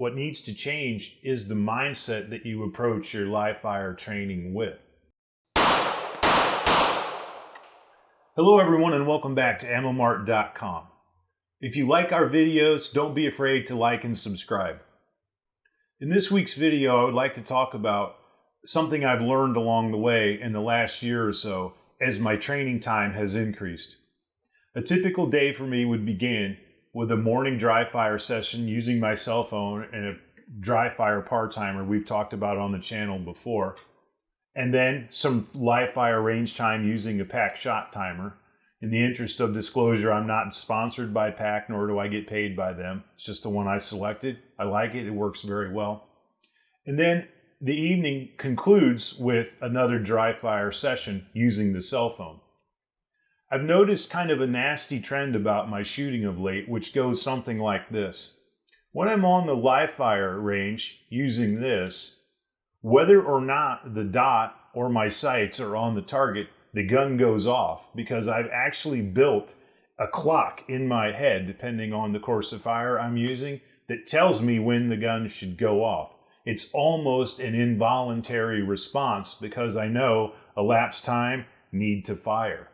what needs to change is the mindset that you approach your live fire training with. Hello everyone and welcome back to AmmoMart.com. If you like our videos, don't be afraid to like and subscribe. In this week's video, I would like to talk about something I've learned along the way in the last year or so as my training time has increased. A typical day for me would begin with a morning dry fire session using my cell phone and a dry fire par timer we've talked about on the channel before, and then some live fire range time using a pack shot timer. In the interest of disclosure, I'm not sponsored by PAC, nor do I get paid by them. It's just the one I selected. I like it. It works very well. And then the evening concludes with another dry fire session using the cell phone. I've noticed kind of a nasty trend about my shooting of late, which goes something like this. When I'm on the live fire range using this, whether or not the dot or my sights are on the target, the gun goes off because I've actually built a clock in my head, depending on the course of fire I'm using, that tells me when the gun should go off. It's almost an involuntary response because I know elapsed time, need to fire.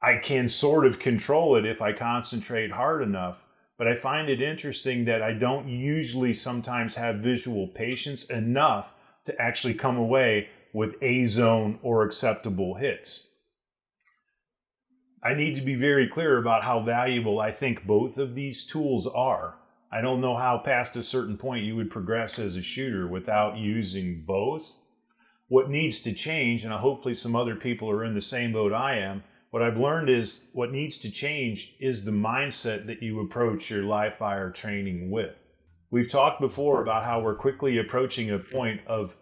I can sort of control it if I concentrate hard enough, but I find it interesting that I don't usually sometimes have visual patience enough to actually come away with A-zone or acceptable hits. I need to be very clear about how valuable I think both of these tools are. I don't know how past a certain point you would progress as a shooter without using both. What needs to change, and hopefully some other people are in the same boat I am, what I've learned is what needs to change is the mindset that you approach your live fire training with. We've talked before about how we're quickly approaching a point of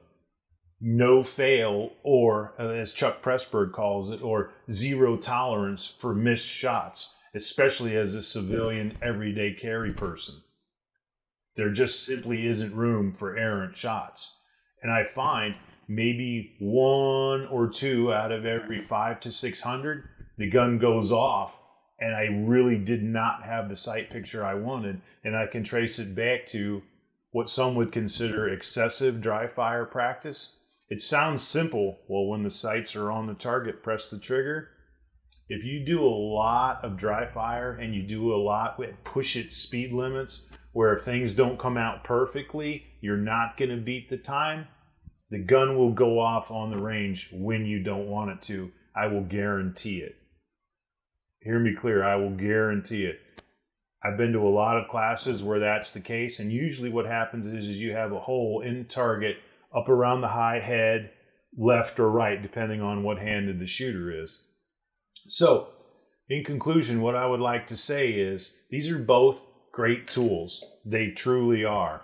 no fail, or as Chuck Pressburg calls it, or zero tolerance for missed shots, especially as a civilian everyday carry person. There just simply isn't room for errant shots. And I find maybe 1 or 2 out of every 500 to 600, the gun goes off and I really did not have the sight picture I wanted. And I can trace it back to what some would consider excessive dry fire practice. It sounds simple. Well, when the sights are on the target, press the trigger. If you do a lot of dry fire and you do a lot with push it speed limits, where if things don't come out perfectly, you're not going to beat the time, the gun will go off on the range when you don't want it to. I will guarantee it. Hear me clear, I will guarantee it. I've been to a lot of classes where that's the case, and usually what happens is you have a hole in target up around the high head, left or right, depending on what handed the shooter is. So, in conclusion, what I would like to say is these are both great tools. They truly are.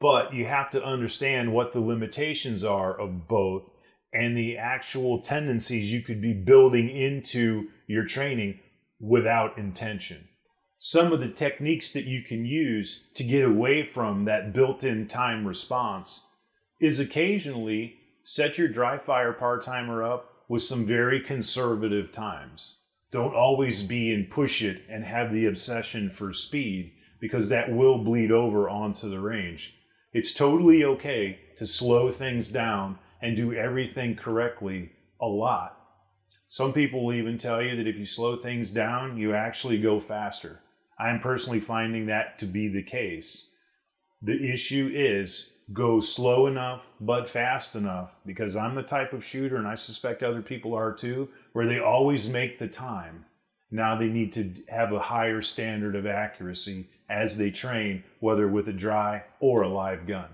But you have to understand what the limitations are of both and the actual tendencies you could be building into your training without intention. Some of the techniques that you can use to get away from that built-in time response is occasionally set your dry fire par timer up with some very conservative times. Don't always be in push it and have the obsession for speed, because that will bleed over onto the range. It's totally okay to slow things down and do everything correctly a lot. Some people will even tell you that if you slow things down, you actually go faster. I'm personally finding that to be the case. The issue is go slow enough but fast enough, because I'm the type of shooter, and I suspect other people are too, where they always make the time. Now they need to have a higher standard of accuracy as they train, whether with a dry or a live gun.